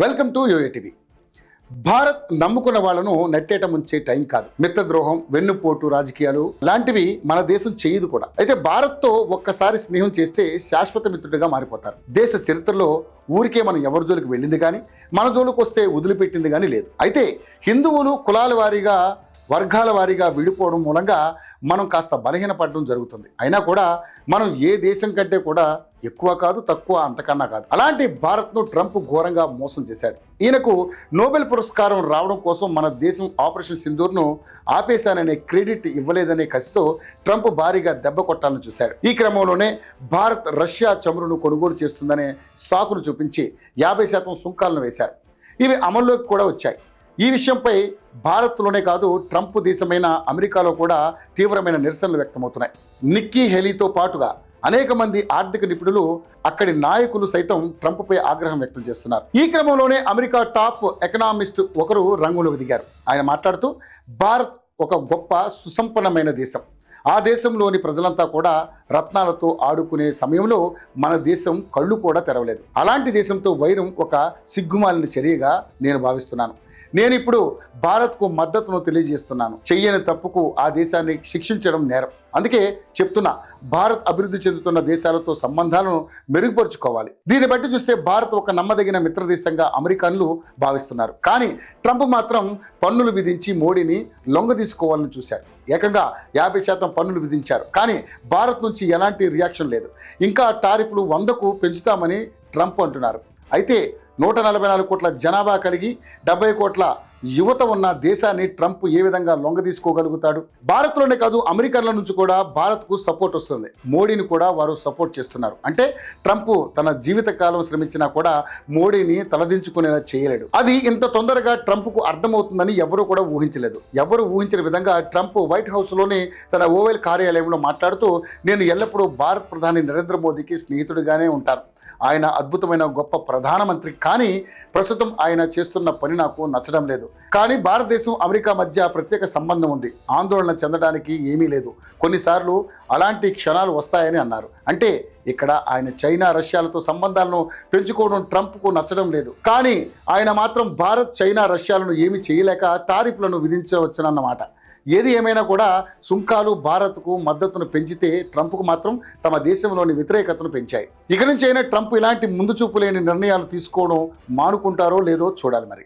Welcome to యూఏటీవీ. Bharat నమ్ముకున్న వాళ్లను నెట్టేట ముంచే టైం కాదు. మిత్రద్రోహం, వెన్నుపోటు రాజకీయాలు లాంటివి మన దేశం చేయదు కూడా. అయితే భారత్తో ఒక్కసారి స్నేహం చేస్తే శాశ్వత మిత్రుడిగా మారిపోతారు. దేశ చరిత్రలో ఊరికే మనం ఎవరి జోలికి వెళ్ళింది కానీ, మన జోలికి వస్తే వదిలిపెట్టింది కానీ లేదు. అయితే హిందువులు కులాల వారీగా, వర్గాల వారీగా విడిపోవడం మూలంగా మనం కాస్త బలహీనపడడం జరుగుతుంది. అయినా కూడా మనం ఏ దేశం కంటే కూడా ఎక్కువ కాదు, తక్కువ అంతకన్నా కాదు. అలాంటి భారత్ను ట్రంప్ ఘోరంగా మోసం చేశాడు. ఈయనకు నోబెల్ పురస్కారం రావడం కోసం మన దేశం ఆపరేషన్ సింధూర్ను ఆపేశాననే క్రెడిట్ ఇవ్వలేదనే కసితో ట్రంప్ భారీగా దెబ్బ కొట్టాలని చూశాడు. ఈ క్రమంలోనే భారత్ రష్యా చమురును కొనుగోలు చేస్తుందనే సాకును చూపించి 50% సుంకాలను వేశారు. ఇవి అమల్లోకి కూడా వచ్చాయి. ఈ విషయంపై భారత్లోనే కాదు, ట్రంప్ దేశమైన అమెరికాలో కూడా తీవ్రమైన నిరసనలు వ్యక్తమవుతున్నాయి. నిక్కీ హేలీతో పాటుగా అనేక మంది ఆర్థిక నిపుణులు, అక్కడి నాయకులు సైతం ట్రంప్పై ఆగ్రహం వ్యక్తం చేస్తున్నారు. ఈ క్రమంలోనే అమెరికా టాప్ ఎకనామిస్ట్ ఒకరు రంగులోకి దిగారు. ఆయన మాట్లాడుతూ, భారత్ ఒక గొప్ప సుసంపన్నమైన దేశం. ఆ దేశంలోని ప్రజలంతా కూడా రత్నాలతో ఆడుకునే సమయంలో మన దేశం కళ్ళు కూడా తెరవలేదు. అలాంటి దేశంతో వైరం ఒక సిగ్గుమాలిన చర్యగా నేను భావిస్తున్నాను. నేను ఇప్పుడు భారత్కు మద్దతును తెలియజేస్తున్నాను. చెయ్యని తప్పుకు ఆ దేశాన్ని శిక్షించడం నేరం. అందుకే చెప్తున్నా, భారత్ అభివృద్ధి చెందుతున్న దేశాలతో సంబంధాలను మెరుగుపరుచుకోవాలి. దీన్ని బట్టి చూస్తే భారత్ ఒక నమ్మదగిన మిత్రదేశంగా అమెరికన్లు భావిస్తున్నారు. కానీ ట్రంప్ మాత్రం పన్నులు విధించి మోడీని లొంగ తీసుకోవాలని చూశారు. ఏకంగా 50% పన్నులు విధించారు. కానీ భారత్ నుంచి ఎలాంటి రియాక్షన్ లేదు. ఇంకా టారిఫ్లు 100కు పెంచుతామని ట్రంప్ అంటున్నారు. అయితే 144 కోట్ల జనాభా కలిగి 70 కోట్ల యువత ఉన్న దేశాన్ని ట్రంప్ ఏ విధంగా లొంగ తీసుకోగలుగుతాడు? భారత్లోనే కాదు, అమెరికన్ల నుంచి కూడా భారత్కు సపోర్ట్ వస్తుంది. మోడీని కూడా వారు సపోర్ట్ చేస్తున్నారు. అంటే ట్రంప్ తన జీవితకాలం శ్రమించినా కూడా మోడీని తలదించుకునేలా చేయలేడు. అది ఇంత తొందరగా ట్రంప్కు అర్థమవుతుందని ఎవరూ కూడా ఊహించలేదు. ఎవరు ఊహించిన విధంగా ట్రంప్ వైట్ హౌస్లోని తన ఓవెల్ కార్యాలయంలో మాట్లాడుతూ, నేను ఎల్లప్పుడూ భారత్ ప్రధాని నరేంద్ర మోదీకి స్నేహితుడిగానే ఉంటాను. ఆయన అద్భుతమైన గొప్ప ప్రధానమంత్రి. కానీ ప్రస్తుతం ఆయన చేస్తున్న పని నాకు నచ్చడం లేదు. కానీ భారతదేశం అమెరికా మధ్య ప్రత్యేక సంబంధం ఉంది. ఆందోళన చెందడానికి ఏమీ లేదు. కొన్నిసార్లు అలాంటి క్షణాలు వస్తాయని అన్నారు. అంటే ఇక్కడ ఆయన చైనా, రష్యాలతో సంబంధాలను పెంచుకోవడం ట్రంప్కు నచ్చడం లేదు. కానీ ఆయన మాత్రం భారత్, చైనా, రష్యాలను ఏమీ చేయలేక టారిఫ్లను విధించవచ్చునన్నమాట. ఏది ఏమైనా కూడా సుంకాలు భారత్కు మద్దతును పెంచితే ట్రంప్కు మాత్రం తమ దేశంలోని వ్యతిరేకతను పెంచాయి. ఇక నుంచి అయినా ట్రంప్ ఇలాంటి ముందు చూపు లేని నిర్ణయాలు తీసుకోవడం మానుకుంటారో లేదో చూడాలి మరి.